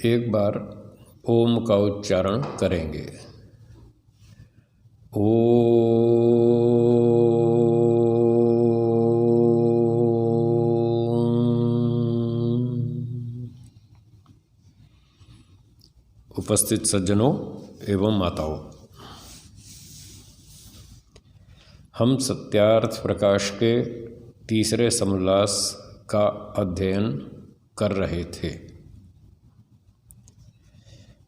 एक बार ओम का उच्चारण करेंगे। उपस्थित सज्जनों एवं माताओं, हम सत्यार्थ प्रकाश के तीसरे समोल्लास का अध्ययन कर रहे थे।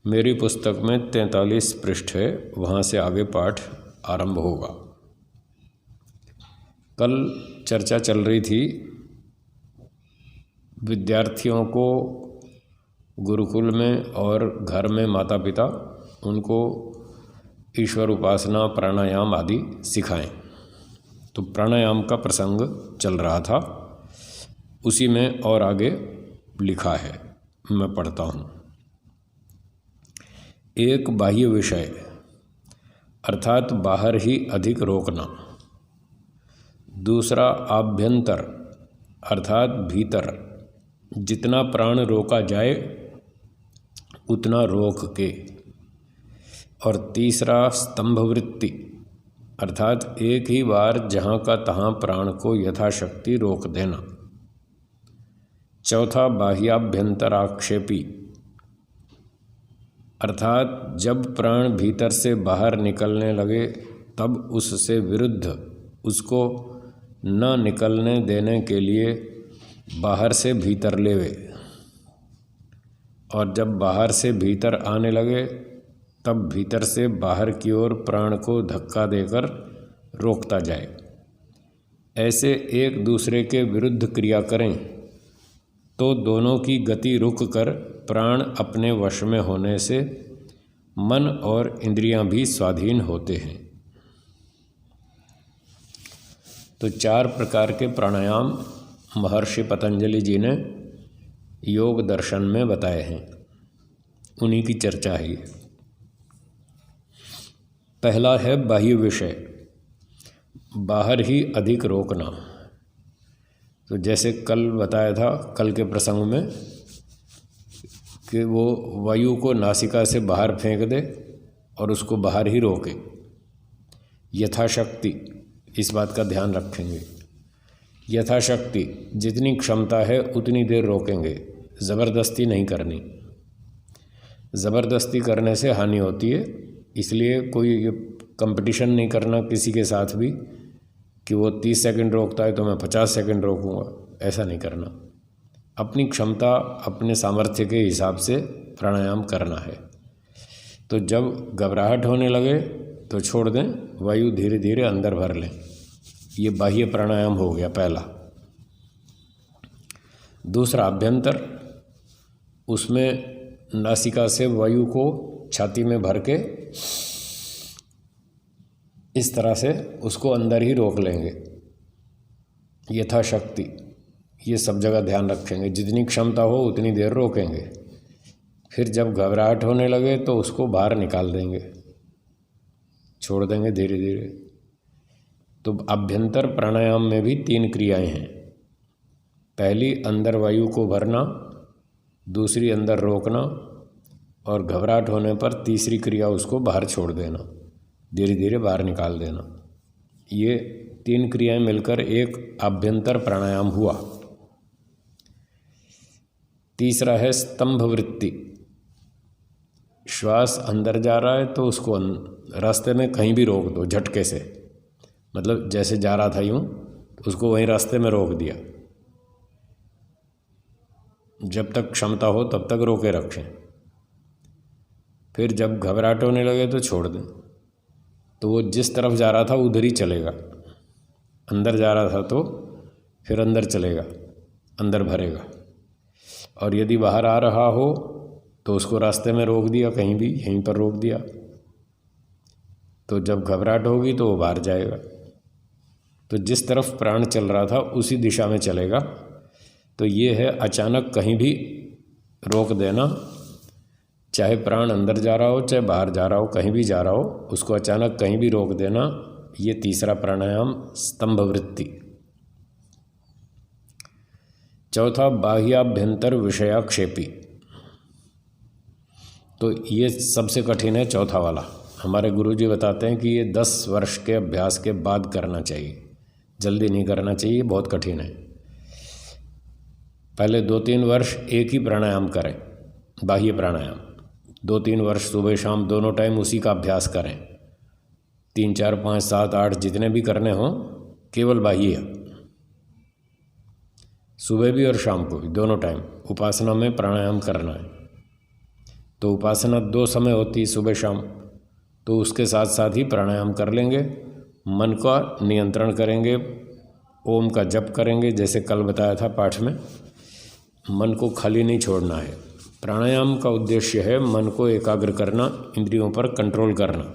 मेरी पुस्तक में 43 पृष्ठ है, वहाँ से आगे पाठ आरंभ होगा। कल चर्चा चल रही थी विद्यार्थियों को गुरुकुल में और घर में माता पिता उनको ईश्वर उपासना प्राणायाम आदि सिखाएं। तो प्राणायाम का प्रसंग चल रहा था, उसी में और आगे लिखा है, मैं पढ़ता हूँ। एक बाह्य विषय अर्थात बाहर ही अधिक रोकना, दूसरा आभ्यंतर अर्थात भीतर जितना प्राण रोका जाए उतना रोक के, और तीसरा स्तंभवृत्ति अर्थात एक ही बार जहाँ का तहाँ प्राण को यथाशक्ति रोक देना। चौथा बाह्याभ्यंतर आक्षेपी अर्थात जब प्राण भीतर से बाहर निकलने लगे तब उससे विरुद्ध उसको न निकलने देने के लिए बाहर से भीतर लेवे, और जब बाहर से भीतर आने लगे तब भीतर से बाहर की ओर प्राण को धक्का देकर रोकता जाए। ऐसे एक दूसरे के विरुद्ध क्रिया करें तो दोनों की गति रुक कर प्राण अपने वश में होने से मन और इंद्रियां भी स्वाधीन होते हैं। तो 4 प्रकार के प्राणायाम महर्षि पतंजलि जी ने योग दर्शन में बताए हैं, उन्हीं की चर्चा है ये। पहला है बाह्य विषय, बाहर ही अधिक रोकना। तो जैसे कल बताया था, कल के प्रसंग में, कि वो वायु को नासिका से बाहर फेंक दे और उसको बाहर ही रोके यथाशक्ति। इस बात का ध्यान रखेंगे, यथाशक्ति जितनी क्षमता है उतनी देर रोकेंगे, ज़बरदस्ती नहीं करनी। ज़बरदस्ती करने से हानि होती है, इसलिए कोई कंपटीशन नहीं करना किसी के साथ भी कि वो 30 सेकंड रोकता है तो मैं 50 सेकंड रोकूंगा, ऐसा नहीं करना। अपनी क्षमता अपने सामर्थ्य के हिसाब से प्राणायाम करना है। तो जब घबराहट होने लगे तो छोड़ दें, वायु धीरे धीरे अंदर भर लें। ये बाह्य प्राणायाम हो गया पहला। दूसरा अभ्यंतर, उसमें नासिका से वायु को छाती में भर के इस तरह से उसको अंदर ही रोक लेंगे यथाशक्ति। ये सब जगह ध्यान रखेंगे, जितनी क्षमता हो उतनी देर रोकेंगे। फिर जब घबराहट होने लगे तो उसको बाहर निकाल देंगे, छोड़ देंगे धीरे धीरे। तो अभ्यंतर प्राणायाम में भी 3 क्रियाएं हैं। पहली अंदर वायु को भरना, दूसरी अंदर रोकना, और घबराहट होने पर तीसरी क्रिया उसको बाहर छोड़ देना, धीरे धीरे बाहर निकाल देना। ये 3 क्रियाएं मिलकर एक आभ्यंतर प्राणायाम हुआ। तीसरा है स्तंभ वृत्ति। श्वास अंदर जा रहा है तो उसको रास्ते में कहीं भी रोक दो झटके से, मतलब जैसे जा रहा था यूं तो उसको वहीं रास्ते में रोक दिया। जब तक क्षमता हो तब तक रोके रखें, फिर जब घबराहट होने लगे तो छोड़ दें। तो वो जिस तरफ जा रहा था उधर ही चलेगा, अंदर जा रहा था तो फिर अंदर चलेगा, अंदर भरेगा। और यदि बाहर आ रहा हो तो उसको रास्ते में रोक दिया, कहीं भी यहीं पर रोक दिया, तो जब घबराहट होगी तो वो बाहर जाएगा। तो जिस तरफ प्राण चल रहा था उसी दिशा में चलेगा। तो ये है अचानक कहीं भी रोक देना, चाहे प्राण अंदर जा रहा हो चाहे बाहर जा रहा हो, कहीं भी जा रहा हो, उसको अचानक कहीं भी रोक देना। ये तीसरा प्राणायाम स्तंभ वृत्ति। चौथा बाह्याभ्यंतर विषयाक्षेपी। तो ये सबसे कठिन है चौथा वाला। हमारे गुरुजी बताते हैं कि ये 10 वर्ष के अभ्यास के बाद करना चाहिए, जल्दी नहीं करना चाहिए, बहुत कठिन है। पहले 2-3 वर्ष एक ही प्राणायाम करें, बाह्य प्राणायाम। 2-3 वर्ष सुबह शाम दोनों टाइम उसी का अभ्यास करें। 3, 4, 5, 7, 8 जितने भी करने हों, केवल बाह्य, सुबह भी और शाम को भी, दोनों टाइम उपासना में प्राणायाम करना है। तो उपासना 2 समय होती है, सुबह शाम, तो उसके साथ साथ ही प्राणायाम कर लेंगे। मन का नियंत्रण करेंगे, ओम का जप करेंगे, जैसे कल बताया था पाठ में। मन को खाली नहीं छोड़ना है। प्राणायाम का उद्देश्य है मन को एकाग्र करना, इंद्रियों पर कंट्रोल करना।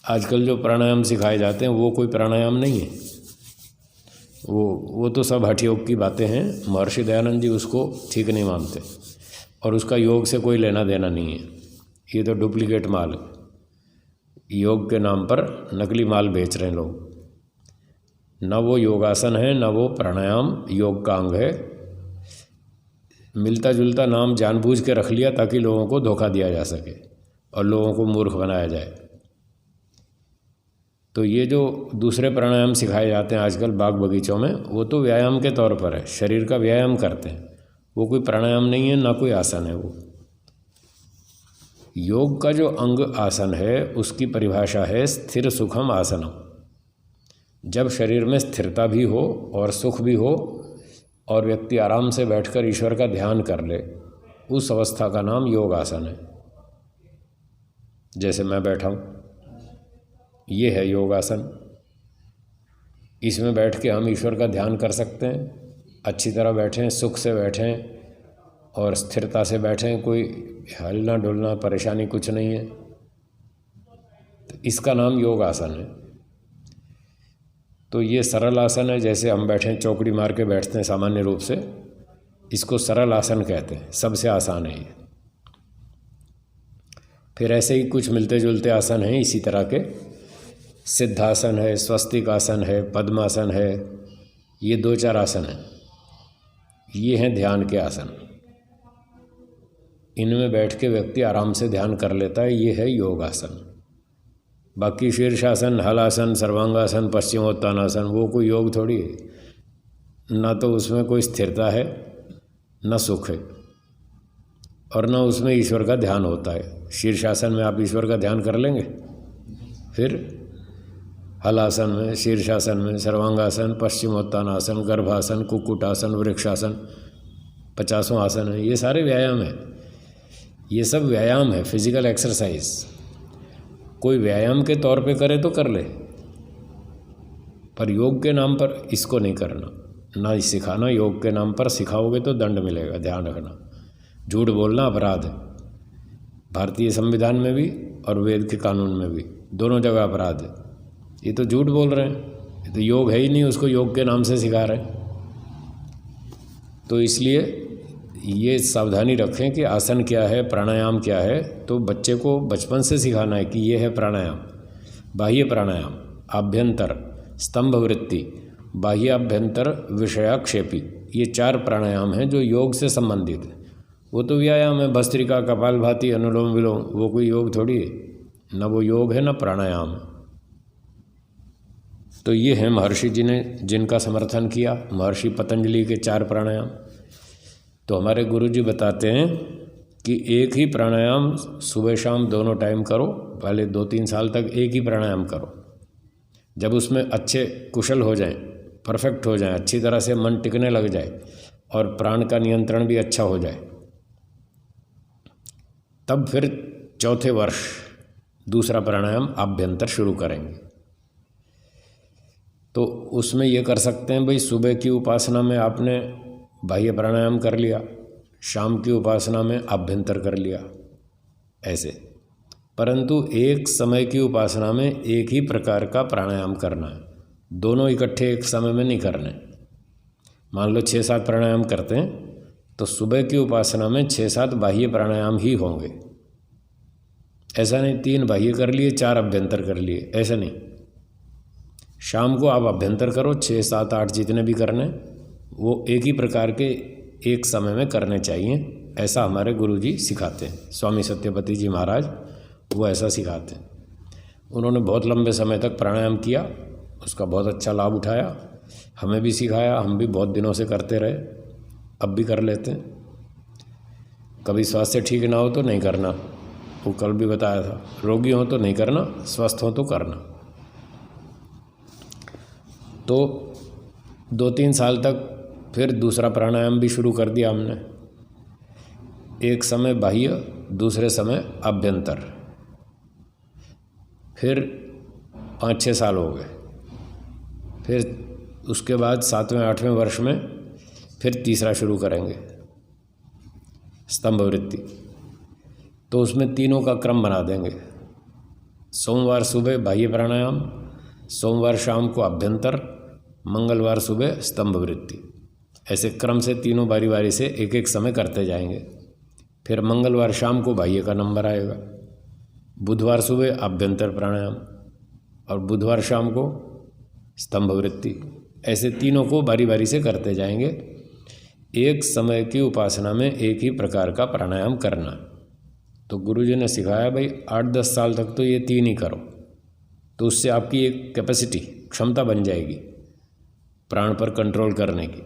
आजकल जो प्राणायाम सिखाए जाते हैं वो कोई प्राणायाम नहीं है, वो तो सब हठ योग की बातें हैं। महर्षि दयानंद जी उसको ठीक नहीं मानते और उसका योग से कोई लेना देना नहीं है। ये तो डुप्लीकेट माल है। योग के नाम पर नकली माल बेच रहे हैं लोग। ना वो योगासन है, ना वो प्राणायाम योग का अंग है। मिलता जुलता नाम जानबूझ के रख लिया ताकि लोगों को धोखा दिया जा सके और लोगों को मूर्ख बनाया जाए। तो ये जो दूसरे प्राणायाम सिखाए जाते हैं आजकल बाग बगीचों में, वो तो व्यायाम के तौर पर है, शरीर का व्यायाम करते हैं। वो कोई प्राणायाम नहीं है, ना कोई आसन है। वो योग का जो अंग आसन है उसकी परिभाषा है स्थिर सुखम आसनम। जब शरीर में स्थिरता भी हो और सुख भी हो और व्यक्ति आराम से बैठकर ईश्वर का ध्यान कर ले, उस अवस्था का नाम योग आसन है। जैसे मैं बैठा हूँ, ये है योगासन। इसमें बैठ के हम ईश्वर का ध्यान कर सकते हैं। अच्छी तरह बैठें, सुख से बैठें और स्थिरता से बैठें, कोई हिलना डुलना परेशानी कुछ नहीं है। तो इसका नाम योग आसन है। तो ये सरल आसन है, जैसे हम बैठें चौकड़ी मार के बैठते हैं सामान्य रूप से, इसको सरल आसन कहते हैं। सबसे आसान है ये। फिर ऐसे ही कुछ मिलते जुलते आसन हैं इसी तरह के। सिद्धासन है, स्वस्तिक आसन है, पद्मासन है, ये 2-4 आसन हैं। ये हैं ध्यान के आसन। इनमें बैठ के व्यक्ति आराम से ध्यान कर लेता है, ये है योगासन। बाकी शीर्षासन, हलासन, सर्वांगासन, पश्चिमोत्तानासन, वो कोई योग थोड़ी है। ना तो उसमें कोई स्थिरता है, ना सुख है, और ना उसमें ईश्वर का ध्यान होता है। शीर्षासन में आप ईश्वर का ध्यान कर लेंगे, फिर हलासन में, शीर्षासन में, सर्वांगासन, पश्चिमोत्तानासन, गर्भासन, कुक्कुटासन, वृक्षासन, 50 आसन है। ये सारे व्यायाम है। ये सब व्यायाम है, फिजिकल एक्सरसाइज। कोई व्यायाम के तौर पे करे तो कर ले, पर योग के नाम पर इसको नहीं करना, ना ही सिखाना। योग के नाम पर सिखाओगे तो दंड मिलेगा, ध्यान रखना। झूठ बोलना अपराध है, भारतीय संविधान में भी और वेद के कानून में भी, दोनों जगह अपराध है। ये तो झूठ बोल रहे हैं, ये तो योग है ही नहीं, उसको योग के नाम से सिखा रहे हैं। तो इसलिए ये सावधानी रखें कि आसन क्या है, प्राणायाम क्या है। तो बच्चे को बचपन से सिखाना है कि ये है प्राणायाम। बाह्य प्राणायाम, आभ्यंतर, स्तंभ वृत्ति, बाह्य आभ्यंतर, विषयाक्षेपी, ये 4 प्राणायाम हैं जो योग से संबंधित है। वो तो व्यायाम है, भस्त्रिका, कपालभाति, अनुलोम विलोम, वो कोई योग थोड़ी है। न वो योग है, न प्राणायाम है। तो ये है महर्षि जी ने जिनका समर्थन किया, महर्षि पतंजलि के 4 प्राणायाम। तो हमारे गुरुजी बताते हैं कि एक ही प्राणायाम सुबह शाम दोनों टाइम करो। पहले 2-3 साल तक एक ही प्राणायाम करो। जब उसमें अच्छे कुशल हो जाएं, परफेक्ट हो जाएं, अच्छी तरह से मन टिकने लग जाए और प्राण का नियंत्रण भी अच्छा हो जाए, तब फिर चौथे वर्ष दूसरा प्राणायाम आभ्यंतर शुरू करेंगे। तो उसमें ये कर सकते हैं भाई, सुबह की उपासना में आपने बाह्य प्राणायाम कर लिया, शाम की उपासना में आभ्यंतर कर लिया, ऐसे। परंतु एक समय की उपासना में एक ही प्रकार का प्राणायाम करना है, दोनों इकट्ठे एक समय में नहीं करने। मान लो 6-7 प्राणायाम करते हैं, तो सुबह की उपासना में 6-7 बाह्य प्राणायाम ही होंगे। ऐसा नहीं 3 बाह्य कर लिए, 4 अभ्यंतर कर लिए, ऐसा नहीं। शाम को आप अभ्यंतर करो, 6, 7, 8 जितने भी करने, वो एक ही प्रकार के एक समय में करने चाहिए। ऐसा हमारे गुरुजी सिखाते हैं। स्वामी सत्यपति जी महाराज वो ऐसा सिखाते हैं। उन्होंने बहुत लंबे समय तक प्राणायाम किया, उसका बहुत अच्छा लाभ उठाया, हमें भी सिखाया, हम भी बहुत दिनों से करते रहे, अब भी कर लेते हैं। कभी स्वास्थ्य ठीक ना हो तो नहीं करना, वो कल भी बताया था। रोगी हो तो नहीं करना, स्वस्थ हो तो करना। तो 2-3 साल तक फिर दूसरा प्राणायाम भी शुरू कर दिया हमने। एक समय बाह्य, दूसरे समय आभ्यंतर। फिर 5-6 साल हो गए। फिर उसके बाद 7वें-8वें वर्ष में फिर तीसरा शुरू करेंगे, स्तंभ वृत्ति। तो उसमें तीनों का क्रम बना देंगे। सोमवार सुबह बाह्य प्राणायाम, सोमवार शाम को आभ्यंतर, मंगलवार सुबह स्तंभ वृत्ति। ऐसे क्रम से तीनों बारी बारी से एक एक समय करते जाएंगे। फिर मंगलवार शाम को बाह्य का नंबर आएगा, बुधवार सुबह आभ्यंतर प्राणायाम और बुधवार शाम को स्तंभ वृत्ति। ऐसे तीनों को बारी बारी से करते जाएंगे। एक समय की उपासना में एक ही प्रकार का प्राणायाम करना। तो गुरुजी ने सिखाया भाई 8-10 साल तक तो ये 3 ही करो, तो उससे आपकी एक कैपेसिटी, क्षमता बन जाएगी प्राण पर कंट्रोल करने की।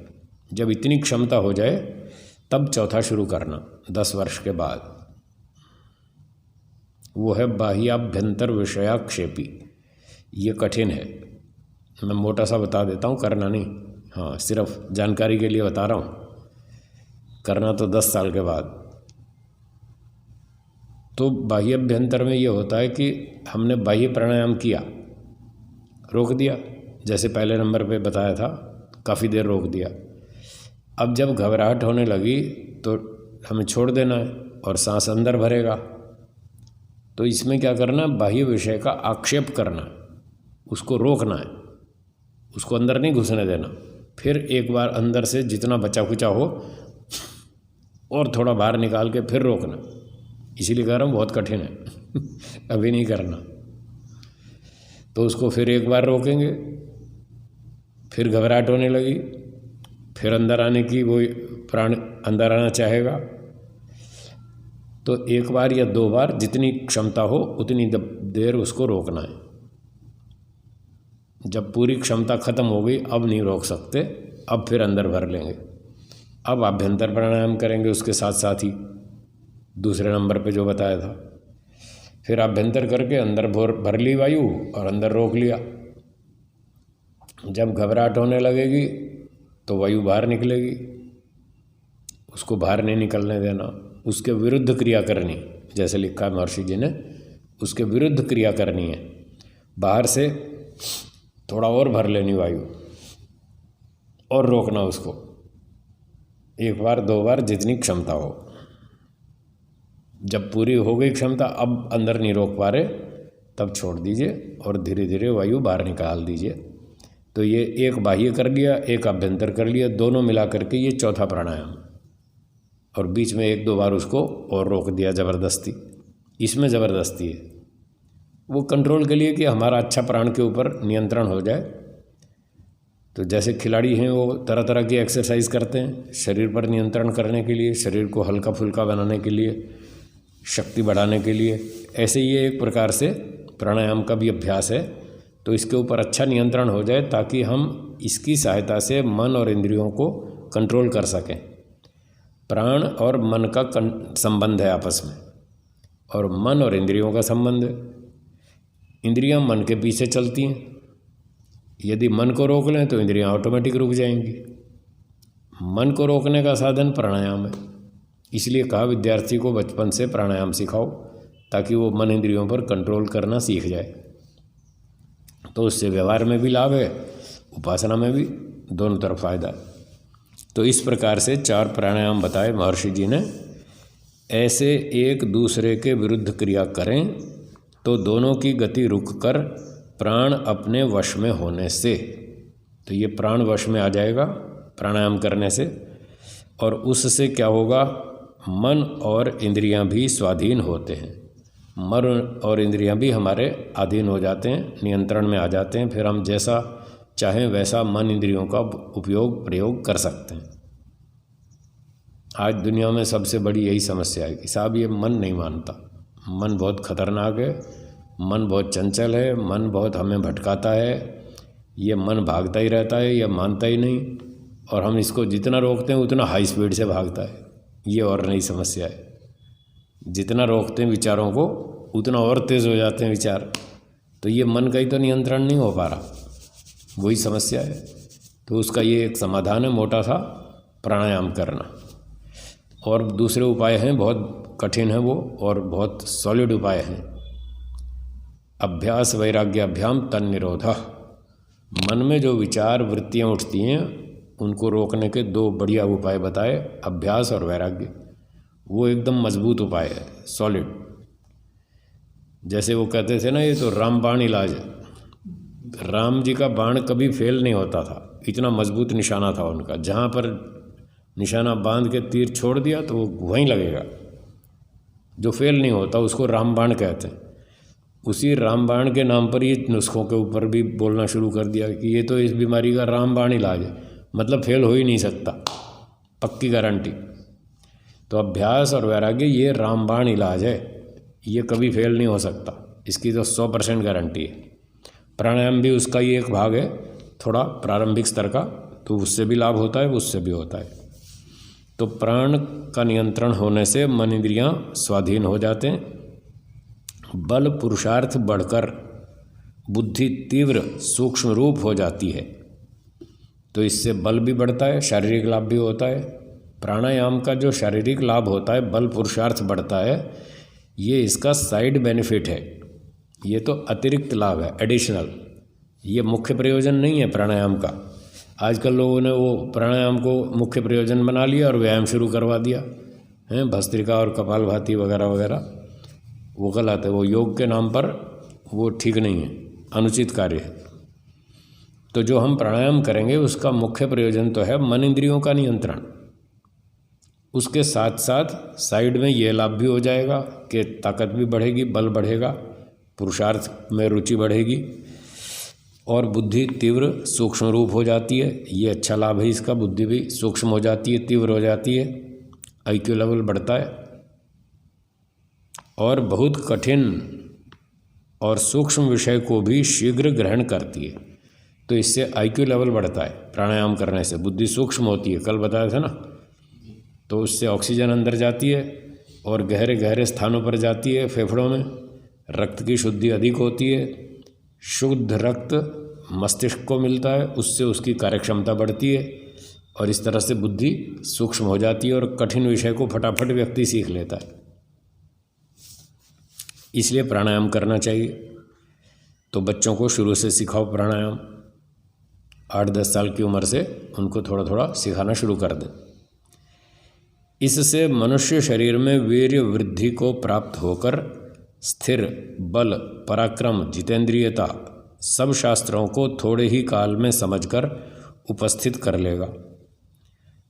जब इतनी क्षमता हो जाए तब चौथा शुरू करना 10 वर्ष के बाद। वो है बाह्याभ्यंतर विषयाक्षेपी। ये कठिन है, मैं मोटा सा बता देता हूँ, करना नहीं। हाँ, सिर्फ जानकारी के लिए बता रहा हूँ, करना तो 10 साल के बाद। तो बाह्याभ्यंतर में ये होता है कि हमने बाह्य प्राणायाम किया, रोक दिया, जैसे पहले नंबर पे बताया था, काफ़ी देर रोक दिया। अब जब घबराहट होने लगी तो हमें छोड़ देना है और सांस अंदर भरेगा। तो इसमें क्या करना, बाह्य विषय का आक्षेप करना, उसको रोकना है, उसको अंदर नहीं घुसने देना। फिर एक बार अंदर से जितना बचा खुचा हो और थोड़ा बाहर निकाल के फिर रोकना। इसीलिए कह रहा हूँ बहुत कठिन है अभी नहीं करना। तो उसको फिर एक बार रोकेंगे, फिर घबराहट होने लगी, फिर अंदर आने की, वो प्राण अंदर आना चाहेगा, तो एक बार या 2 बार जितनी क्षमता हो उतनी देर उसको रोकना है। जब पूरी क्षमता खत्म हो गई, अब नहीं रोक सकते, अब फिर अंदर भर लेंगे। अब आभ्यंतर प्राणायाम करेंगे उसके साथ साथ ही, दूसरे नंबर पे जो बताया था। फिर आभ्यंतर करके अंदर भर ली वायु और अंदर रोक लिया। जब घबराहट होने लगेगी तो वायु बाहर निकलेगी, उसको बाहर नहीं निकलने देना, उसके विरुद्ध क्रिया करनी। जैसे लिखा है महर्षि जी ने, उसके विरुद्ध क्रिया करनी है। बाहर से थोड़ा और भर लेनी वायु और रोकना उसको, 1 बार 2 बार जितनी क्षमता हो। जब पूरी हो गई क्षमता, अब अंदर नहीं रोक पा रहे, तब छोड़ दीजिए और धीरे धीरे वायु बाहर निकाल दीजिए। तो ये एक बाह्य कर लिया, एक आभ्यंतर कर लिया, दोनों मिला करके ये चौथा प्राणायाम। और बीच में 1-2 बार उसको और रोक दिया ज़बरदस्ती। इसमें ज़बरदस्ती है, वो कंट्रोल के लिए कि हमारा अच्छा प्राण के ऊपर नियंत्रण हो जाए। तो जैसे खिलाड़ी हैं वो तरह तरह की एक्सरसाइज करते हैं शरीर पर नियंत्रण करने के लिए, शरीर को हल्का फुल्का बनाने के लिए, शक्ति बढ़ाने के लिए, ऐसे ये एक प्रकार से प्राणायाम का भी अभ्यास है। तो इसके ऊपर अच्छा नियंत्रण हो जाए ताकि हम इसकी सहायता से मन और इंद्रियों को कंट्रोल कर सकें। प्राण और मन का संबंध है आपस में, और मन और इंद्रियों का संबंध है। इंद्रियां मन के पीछे चलती हैं, यदि मन को रोक लें तो इंद्रियां ऑटोमेटिक रुक जाएंगी। मन को रोकने का साधन प्राणायाम है। इसलिए कहा विद्यार्थी को बचपन से प्राणायाम सिखाओ ताकि वो मन इंद्रियों पर कंट्रोल करना सीख जाए। तो उससे व्यवहार में भी लाभ है, उपासना में भी, दोनों तरफ फायदा है। तो इस प्रकार से 4 प्राणायाम बताए महर्षि जी ने। ऐसे एक दूसरे के विरुद्ध क्रिया करें तो दोनों की गति रुककर प्राण अपने वश में होने से, तो ये प्राण वश में आ जाएगा प्राणायाम करने से। और उससे क्या होगा, मन और इंद्रियां भी स्वाधीन होते हैं। मन और इंद्रियां भी हमारे अधीन हो जाते हैं, नियंत्रण में आ जाते हैं। फिर हम जैसा चाहें वैसा मन इंद्रियों का उपयोग प्रयोग कर सकते हैं। आज दुनिया में सबसे बड़ी यही समस्या है कि साहब ये मन नहीं मानता, मन बहुत खतरनाक है, मन बहुत चंचल है, मन बहुत हमें भटकाता है, ये मन भागता ही रहता है, ये मानता ही नहीं, और हम इसको जितना रोकते हैं उतना हाई स्पीड से भागता है। ये और नई समस्या है, जितना रोकते हैं विचारों को उतना और तेज़ हो जाते हैं विचार। तो ये मन का ही तो नियंत्रण नहीं हो पा रहा, वही समस्या है। तो उसका ये एक समाधान है मोटा सा, प्राणायाम करना। और दूसरे उपाय हैं, बहुत कठिन है वो और बहुत सॉलिड उपाय हैं। अभ्यास वैराग्याभ्याम तन निरोधः। मन में जो विचार वृत्तियाँ उठती हैं उनको रोकने के दो बढ़िया उपाय बताए, अभ्यास और वैराग्य। वो एकदम मजबूत उपाय है, सॉलिड। जैसे वो कहते थे ना, ये तो रामबाण इलाज है। राम जी का बाण कभी फेल नहीं होता था, इतना मजबूत निशाना था उनका। जहाँ पर निशाना बांध के तीर छोड़ दिया तो वो वहीं लगेगा। जो फेल नहीं होता उसको रामबाण कहते हैं। उसी रामबाण के नाम पर ये नुस्खों के ऊपर भी बोलना शुरू कर दिया कि ये तो इस बीमारी का रामबाण इलाज है, मतलब फेल हो ही नहीं सकता, पक्की गारंटी। तो अभ्यास और वैराग्य ये रामबाण इलाज है, ये कभी फेल नहीं हो सकता, इसकी तो 100% गारंटी है। प्राणायाम भी उसका ही एक भाग है, थोड़ा प्रारंभिक स्तर का, तो उससे भी लाभ होता है, उससे भी होता है। तो प्राण का नियंत्रण होने से मन इंद्रियां स्वाधीन हो जाते हैं, बल पुरुषार्थ बढ़कर बुद्धि तीव्र सूक्ष्म रूप हो जाती है। तो इससे बल भी बढ़ता है, शारीरिक लाभ भी होता है। प्राणायाम का जो शारीरिक लाभ होता है, बल पुरुषार्थ बढ़ता है, ये इसका साइड बेनिफिट है, ये तो अतिरिक्त लाभ है, एडिशनल। ये मुख्य प्रयोजन नहीं है प्राणायाम का। आजकल लोगों ने वो प्राणायाम को मुख्य प्रयोजन बना लिया और व्यायाम शुरू करवा दिया है, भस्त्रिका और कपालभाति वगैरह वगैरह। वो गलत है, वो योग के नाम पर वो ठीक नहीं है, अनुचित कार्य है। तो जो हम प्राणायाम करेंगे उसका मुख्य प्रयोजन तो है मन इंद्रियों का नियंत्रण। उसके साथ साथ साइड में ये लाभ भी हो जाएगा कि ताकत भी बढ़ेगी, बल बढ़ेगा, पुरुषार्थ में रुचि बढ़ेगी और बुद्धि तीव्र सूक्ष्म रूप हो जाती है। ये अच्छा लाभ है इसका, बुद्धि भी सूक्ष्म हो जाती है, तीव्र हो जाती है, IQ लेवल बढ़ता है और बहुत कठिन और सूक्ष्म विषय को भी शीघ्र ग्रहण करती है। तो इससे IQ लेवल बढ़ता है प्राणायाम करने से, बुद्धि सूक्ष्म होती है, कल बताया था ना। तो उससे ऑक्सीजन अंदर जाती है और गहरे गहरे स्थानों पर जाती है, फेफड़ों में रक्त की शुद्धि अधिक होती है, शुद्ध रक्त मस्तिष्क को मिलता है, उससे उसकी कार्यक्षमता बढ़ती है और इस तरह से बुद्धि सूक्ष्म हो जाती है और कठिन विषय को फटाफट व्यक्ति सीख लेता है। इसलिए प्राणायाम करना चाहिए। तो बच्चों को शुरू से सिखाओ प्राणायाम, 8-10 साल की उम्र से उनको थोड़ा थोड़ा सिखाना शुरू कर दें। इससे मनुष्य शरीर में वीर्य वृद्धि को प्राप्त होकर स्थिर बल, पराक्रम, जितेंद्रियता सब शास्त्रों को थोड़े ही काल में समझकर उपस्थित कर लेगा।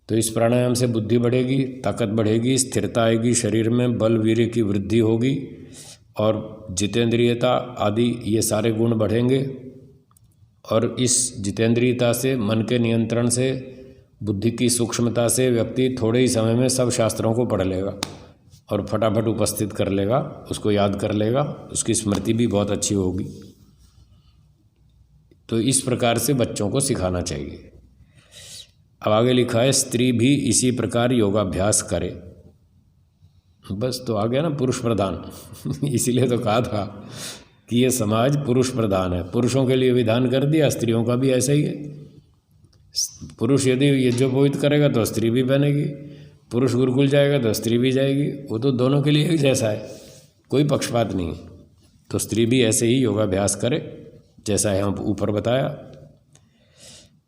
तो इस प्राणायाम से बुद्धि बढ़ेगी, ताकत बढ़ेगी, स्थिरता आएगी, शरीर में बल वीर्य की वृद्धि होगी और जितेंद्रियता आदि ये सारे गुण बढ़ेंगे। और इस जितेंद्रियता से, मन के नियंत्रण से, बुद्धि की सूक्ष्मता से व्यक्ति थोड़े ही समय में सब शास्त्रों को पढ़ लेगा और फटाफट उपस्थित कर लेगा, उसको याद कर लेगा, उसकी स्मृति भी बहुत अच्छी होगी। तो इस प्रकार से बच्चों को सिखाना चाहिए। अब आगे लिखा है स्त्री भी इसी प्रकार योगाभ्यास करे। बस तो आ गया ना पुरुष प्रधान इसीलिए तो कहा था कि ये समाज पुरुष प्रधान है। पुरुषों के लिए विधान कर दिया, स्त्रियों का भी ऐसा ही है। पुरुष यदि यज्ञोपवीत करेगा तो स्त्री भी बनेगी, पुरुष गुरुकुल जाएगा तो स्त्री भी जाएगी, वो तो दोनों के लिए एक जैसा है, कोई पक्षपात नहीं। तो स्त्री भी ऐसे ही योगाभ्यास करे जैसा है हम ऊपर बताया।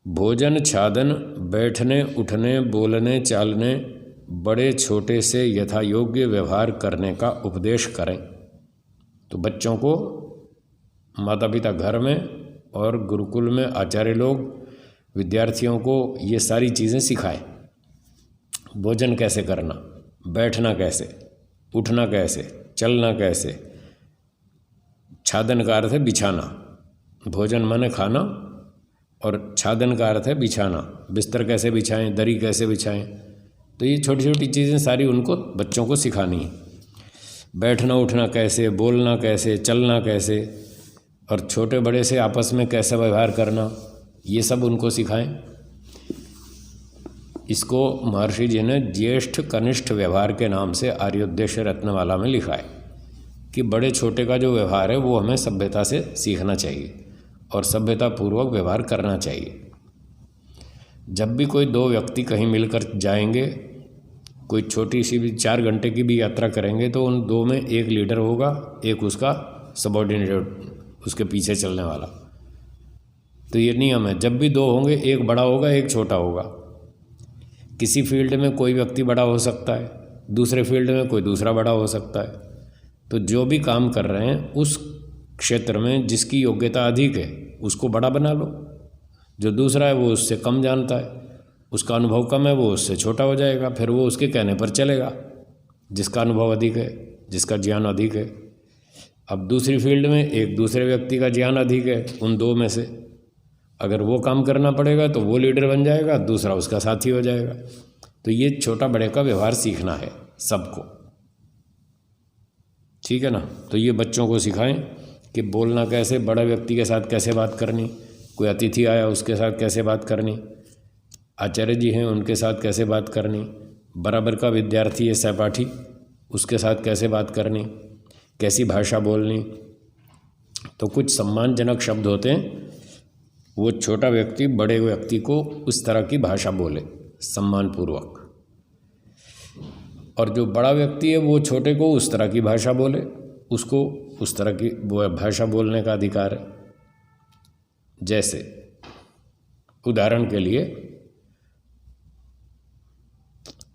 भोजन, छादन, बैठने, उठने, बोलने, चालने, बड़े छोटे से यथा योग्य व्यवहार करने का उपदेश करें। तो बच्चों को माता पिता घर में और गुरुकुल में आचार्य लोग विद्यार्थियों को ये सारी चीज़ें सिखाएं। भोजन कैसे करना, बैठना कैसे, उठना कैसे, चलना कैसे। छादन का अर्थ है बिछाना, भोजन माने खाना, और छादन का अर्थ है बिछाना। बिस्तर कैसे बिछाएं, दरी कैसे बिछाएं, तो ये छोटी छोटी चीज़ें सारी उनको बच्चों को सिखानी है। बैठना उठना कैसे, बोलना कैसे, चलना कैसे, और छोटे बड़े से आपस में कैसे व्यवहार करना, ये सब उनको सिखाएं। इसको महर्षि जी ने ज्येष्ठ कनिष्ठ व्यवहार के नाम से आर्योद्देश्य रत्नमाला में लिखा है कि बड़े छोटे का जो व्यवहार है वो हमें सभ्यता से सीखना चाहिए और सभ्यता पूर्वक व्यवहार करना चाहिए। जब भी कोई दो व्यक्ति कहीं मिलकर जाएंगे, कोई छोटी सी भी 4 घंटे की भी यात्रा करेंगे, तो उन दो में एक लीडर होगा, एक उसका सबॉर्डिनेट, उसके पीछे चलने वाला। तो ये नियम है, जब भी दो होंगे, एक बड़ा होगा एक छोटा होगा। किसी फील्ड में कोई व्यक्ति बड़ा हो सकता है, दूसरे फील्ड में कोई दूसरा बड़ा हो सकता है। तो जो भी काम कर रहे हैं उस क्षेत्र में जिसकी योग्यता अधिक है उसको बड़ा बना लो, जो दूसरा है वो उससे कम जानता है, उसका अनुभव कम है, वो उससे छोटा हो जाएगा, फिर वो उसके कहने पर चलेगा, जिसका अनुभव अधिक है, जिसका ज्ञान अधिक है। अब दूसरी फील्ड में एक दूसरे व्यक्ति का ज्ञान अधिक है, उन दो में से अगर वो काम करना पड़ेगा तो वो लीडर बन जाएगा, दूसरा उसका साथी हो जाएगा। तो ये छोटा बड़े का व्यवहार सीखना है सबको, ठीक है ना। तो ये बच्चों को सिखाएं कि बोलना कैसे, बड़ा व्यक्ति के साथ कैसे बात करनी, कोई अतिथि आया उसके साथ कैसे बात करनी, आचार्य जी हैं उनके साथ कैसे बात करनी, बराबर का विद्यार्थी है सहपाठी, उसके साथ कैसे बात करनी, कैसी भाषा बोलनी। तो कुछ सम्मानजनक शब्द होते हैं, वो छोटा व्यक्ति बड़े व्यक्ति को उस तरह की भाषा बोले सम्मानपूर्वक, और जो बड़ा व्यक्ति है वो छोटे को उस तरह की भाषा बोले, उसको उस तरह की भाषा बोलने का अधिकार है। जैसे उदाहरण के लिए,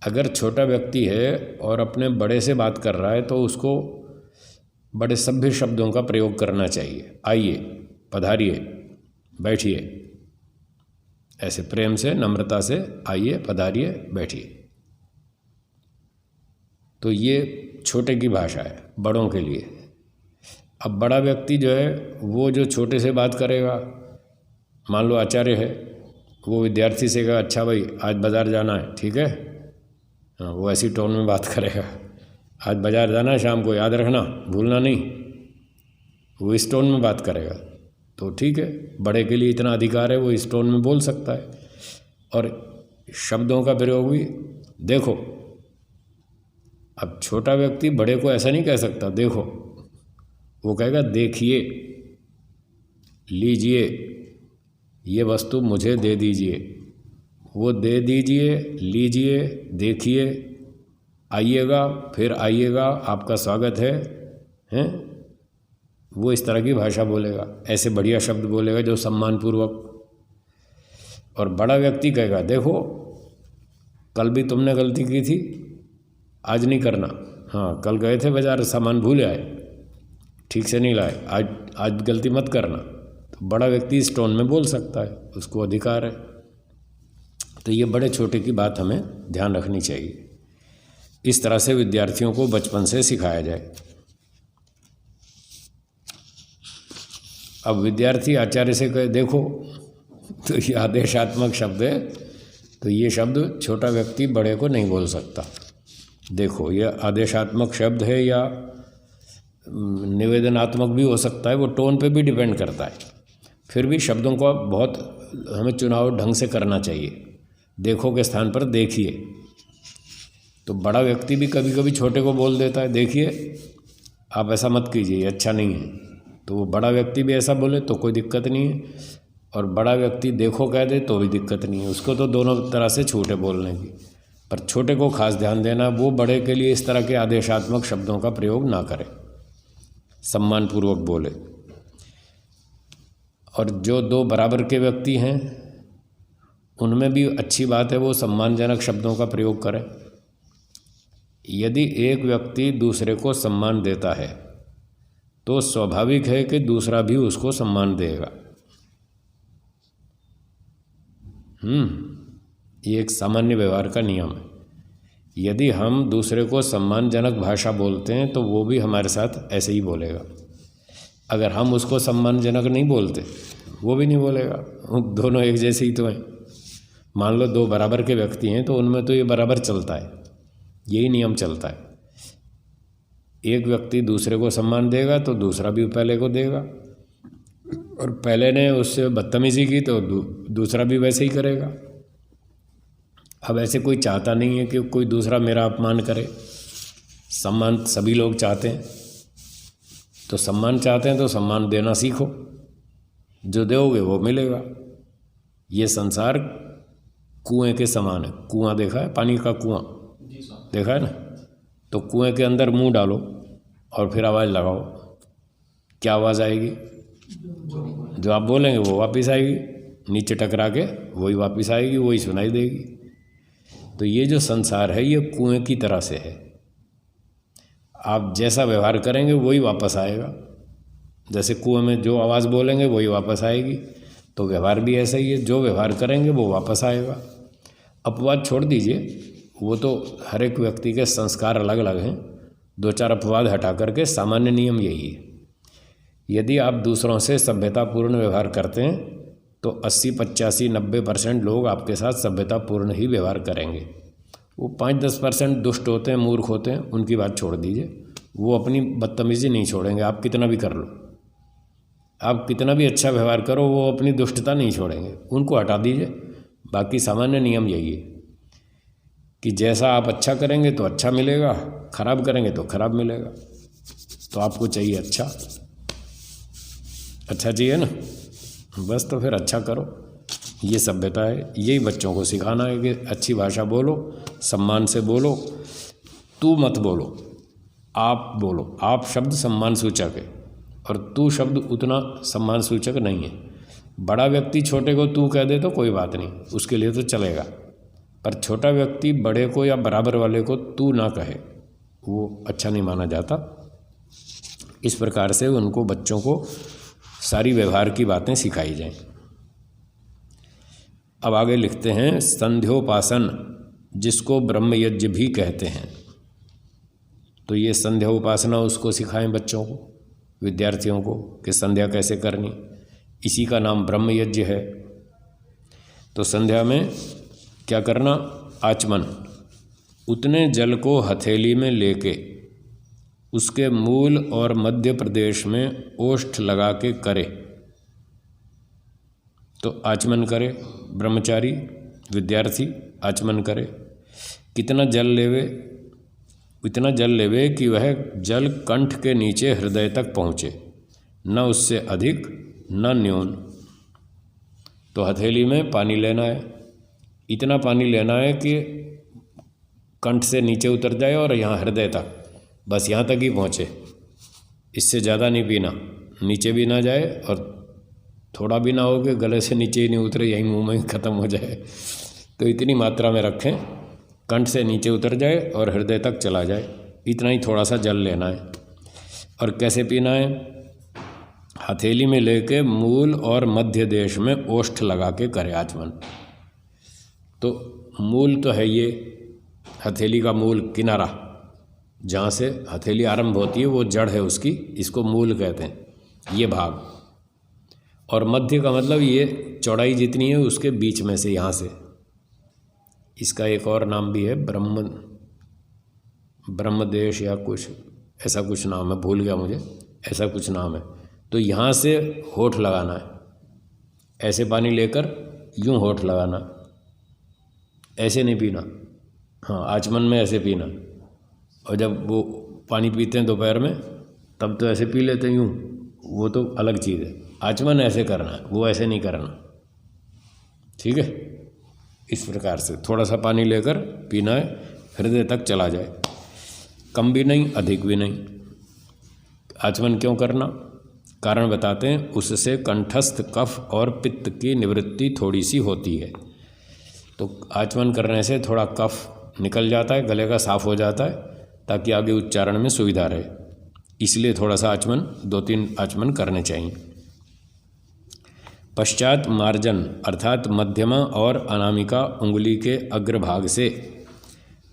अगर छोटा व्यक्ति है और अपने बड़े से बात कर रहा है तो उसको बड़े सभ्य शब्दों का प्रयोग करना चाहिए। आइए, पधारिए, बैठिए, ऐसे प्रेम से नम्रता से आइए, पधारिए, बैठिए। तो ये छोटे की भाषा है बड़ों के लिए। अब बड़ा व्यक्ति जो है वो जो छोटे से बात करेगा, मान लो आचार्य है, वो विद्यार्थी से कहा अच्छा भाई आज बाज़ार जाना है, ठीक है, हाँ, वो ऐसी टोन में बात करेगा, आज बाज़ार जाना है शाम को, याद रखना, भूलना नहीं, वो इस टोन में बात करेगा। तो ठीक है, बड़े के लिए इतना अधिकार है, वो इस टोन में बोल सकता है। और शब्दों का प्रयोग भी देखो, अब छोटा व्यक्ति बड़े को ऐसा नहीं कह सकता देखो, वो कहेगा देखिए, लीजिए, ये वस्तु मुझे दे दीजिए, वो दे दीजिए, लीजिए, देखिए, आइएगा, फिर आइएगा, आपका स्वागत है, हैं? वो इस तरह की भाषा बोलेगा, ऐसे बढ़िया शब्द बोलेगा जो सम्मानपूर्वक। और बड़ा व्यक्ति कहेगा देखो कल भी तुमने गलती की थी, आज नहीं करना, हाँ कल गए थे बाज़ार, सामान भूल आए, ठीक से नहीं लाए, आज गलती मत करना। तो बड़ा व्यक्ति इस टोन में बोल सकता है, उसको अधिकार है। तो ये बड़े छोटे की बात हमें ध्यान रखनी चाहिए। इस तरह से विद्यार्थियों को बचपन से सिखाया जाए। अब विद्यार्थी आचार्य से कहे देखो, तो ये आदेशात्मक शब्द है, तो ये शब्द छोटा व्यक्ति बड़े को नहीं बोल सकता। देखो, यह आदेशात्मक शब्द है या निवेदनात्मक भी हो सकता है, वो टोन पे भी डिपेंड करता है। फिर भी शब्दों का बहुत हमें चुनाव ढंग से करना चाहिए। देखो के स्थान पर देखिए। तो बड़ा व्यक्ति भी कभी कभी छोटे को बोल देता है देखिए आप ऐसा मत कीजिए, अच्छा नहीं है। तो वो बड़ा व्यक्ति भी ऐसा बोले तो कोई दिक्कत नहीं है, और बड़ा व्यक्ति देखो कह दे तो भी दिक्कत नहीं है, उसको तो दोनों तरह से छूट है बोलने की। पर छोटे को खास ध्यान देना, वो बड़े के लिए इस तरह के आदेशात्मक शब्दों का प्रयोग ना करे, सम्मानपूर्वक बोले। और जो दो बराबर के व्यक्ति हैं उनमें भी अच्छी बात है वो सम्मानजनक शब्दों का प्रयोग करें। यदि एक व्यक्ति दूसरे को सम्मान देता है तो स्वाभाविक है कि दूसरा भी उसको सम्मान देगा। ये एक सामान्य व्यवहार का नियम है। यदि हम दूसरे को सम्मानजनक भाषा बोलते हैं तो वो भी हमारे साथ ऐसे ही बोलेगा। अगर हम उसको सम्मानजनक नहीं बोलते वो भी नहीं बोलेगा, दोनों एक जैसे ही तो हैं। मान लो दो बराबर के व्यक्ति हैं तो उनमें तो ये बराबर चलता है, यही नियम चलता है। एक व्यक्ति दूसरे को सम्मान देगा तो दूसरा भी पहले को देगा, और पहले ने उससे बदतमीजी की तो दूसरा भी वैसे ही करेगा। अब ऐसे कोई चाहता नहीं है कि कोई दूसरा मेरा अपमान करे। सम्मान सभी लोग चाहते हैं, तो सम्मान चाहते हैं तो सम्मान देना सीखो, जो दोगे वो मिलेगा। ये संसार कुएं के समान है। कुआं देखा है, पानी का कुआं देखा है ना? तो कुएं के अंदर मुंह डालो और फिर आवाज़ लगाओ, क्या आवाज़ आएगी? जो आप बोलेंगे वो वापस आएगी, नीचे टकरा के वही वापस आएगी, वही सुनाई देगी। तो ये जो संसार है ये कुएं की तरह से है। आप जैसा व्यवहार करेंगे वही वापस आएगा। जैसे कुएं में जो आवाज़ बोलेंगे वही वापस आएगी, तो व्यवहार भी ऐसा ही है, जो व्यवहार करेंगे वो वापस आएगा। अपवाद छोड़ दीजिए, वो तो हर एक व्यक्ति के संस्कार अलग अलग हैं। दो चार अपवाद हटा करके सामान्य नियम यही है। यदि आप दूसरों से सभ्यतापूर्ण व्यवहार करते हैं तो 80, 85, 90% लोग आपके साथ सभ्यतापूर्ण ही व्यवहार करेंगे। वो 5-10% दुष्ट होते हैं, मूर्ख होते हैं, उनकी बात छोड़ दीजिए। वो अपनी बदतमीजी नहीं छोड़ेंगे, आप कितना भी कर लो, आप कितना भी अच्छा व्यवहार करो, वो अपनी दुष्टता नहीं छोड़ेंगे, उनको हटा दीजिए। बाकी सामान्य नियम यही है कि जैसा आप अच्छा करेंगे तो अच्छा मिलेगा, खराब करेंगे तो खराब मिलेगा। तो आपको चाहिए अच्छा, अच्छा चाहिए ना, बस तो फिर अच्छा करो। ये सभ्यता है, यही बच्चों को सिखाना है कि अच्छी भाषा बोलो, सम्मान से बोलो। तू मत बोलो, आप बोलो। आप शब्द सम्मान सूचक है और तू शब्द उतना सम्मान सूचक नहीं है। बड़ा व्यक्ति छोटे को तू कह दे तो कोई बात नहीं, उसके लिए तो चलेगा, पर छोटा व्यक्ति बड़े को या बराबर वाले को तू ना कहे, वो अच्छा नहीं माना जाता। इस प्रकार से उनको, बच्चों को सारी व्यवहार की बातें सिखाई जाएं। अब आगे लिखते हैं, संध्योपासन, जिसको ब्रह्मयज्ञ भी कहते हैं। तो ये संध्या उपासना उसको सिखाएं बच्चों को, विद्यार्थियों को, कि संध्या कैसे करनी। इसी का नाम ब्रह्मयज्ञ है। तो संध्या में क्या करना? आचमन। उतने जल को हथेली में लेके उसके मूल और मध्य प्रदेश में ओष्ठ लगा के करे। तो आचमन करे, ब्रह्मचारी विद्यार्थी आचमन करे। कितना जल लेवे? इतना जल लेवे कि वह जल कंठ के नीचे हृदय तक पहुँचे, न उससे अधिक न न्यून। तो हथेली में पानी लेना है, इतना पानी लेना है कि कंठ से नीचे उतर जाए और यहाँ हृदय तक, बस यहाँ तक ही पहुँचे, इससे ज़्यादा नहीं पीना। नीचे भी ना जाए और थोड़ा भी ना हो कि गले से नीचे ही नहीं उतरे, यहीं मुंह में ख़त्म हो जाए। तो इतनी मात्रा में रखें, कंठ से नीचे उतर जाए और हृदय तक चला जाए, इतना ही थोड़ा सा जल लेना है। और कैसे पीना है? हथेली में लेके मूल और मध्य देश में ओष्ठ लगा के करे आचमन। तो मूल तो है ये हथेली का मूल किनारा, जहाँ से हथेली आरंभ होती है वो जड़ है उसकी, इसको मूल कहते हैं, ये भाग। और मध्य का मतलब ये चौड़ाई जितनी है उसके बीच में से, यहाँ से। इसका एक और नाम भी है, ब्रह्मदेश या कुछ ऐसा कुछ नाम है, भूल गया मुझे, ऐसा कुछ नाम है। तो यहाँ से होठ लगाना है, ऐसे पानी लेकर यूं होठ लगाना, ऐसे नहीं पीना। हाँ, आचमन में ऐसे पीना। और जब वो पानी पीते हैं दोपहर में तब तो ऐसे पी लेते हैं यूं, वो तो अलग चीज़ है। आचमन ऐसे करना है, वो ऐसे नहीं करना, ठीक है? इस प्रकार से थोड़ा सा पानी लेकर पीना है, हृदय तक चला जाए, कम भी नहीं अधिक भी नहीं। आचमन क्यों करना? कारण बताते हैं, उससे कंठस्थ कफ और पित्त की निवृत्ति थोड़ी सी होती है। तो आचमन करने से थोड़ा कफ निकल जाता है, गले का साफ हो जाता है, ताकि आगे उच्चारण में सुविधा रहे। इसलिए थोड़ा सा आचमन, 2-3 आचमन करने चाहिए। पश्चात मार्जन अर्थात मध्यमा और अनामिका उंगली के अग्रभाग से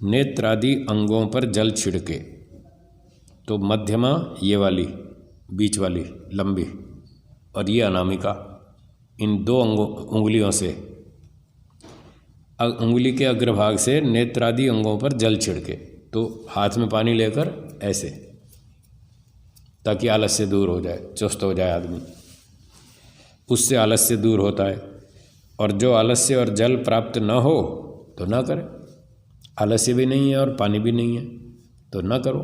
नेत्रादि अंगों पर जल छिड़के। तो मध्यमा ये वाली, बीच वाली लंबी, और ये अनामिका, इन 2 उंगलियों से उंगली के अग्रभाग से नेत्रादि अंगों पर जल छिड़के, तो हाथ में पानी लेकर ऐसे, ताकि आलस्य दूर हो जाए, चुस्त हो जाए आदमी, उससे आलस्य दूर होता है। और जो आलस्य और जल प्राप्त न हो तो ना करे, आलस्य भी नहीं है और पानी भी नहीं है तो ना करो।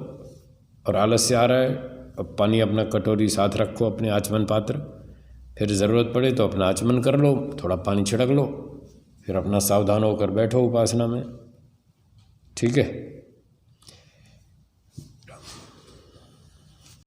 और आलस्य आ रहा है, अब पानी अपना कटोरी साथ रखो, अपने आचमन पात्र, फिर ज़रूरत पड़े तो अपना आचमन कर लो, थोड़ा पानी छिड़क लो, फिर अपना सावधान होकर बैठो उपासना में। ठीक है।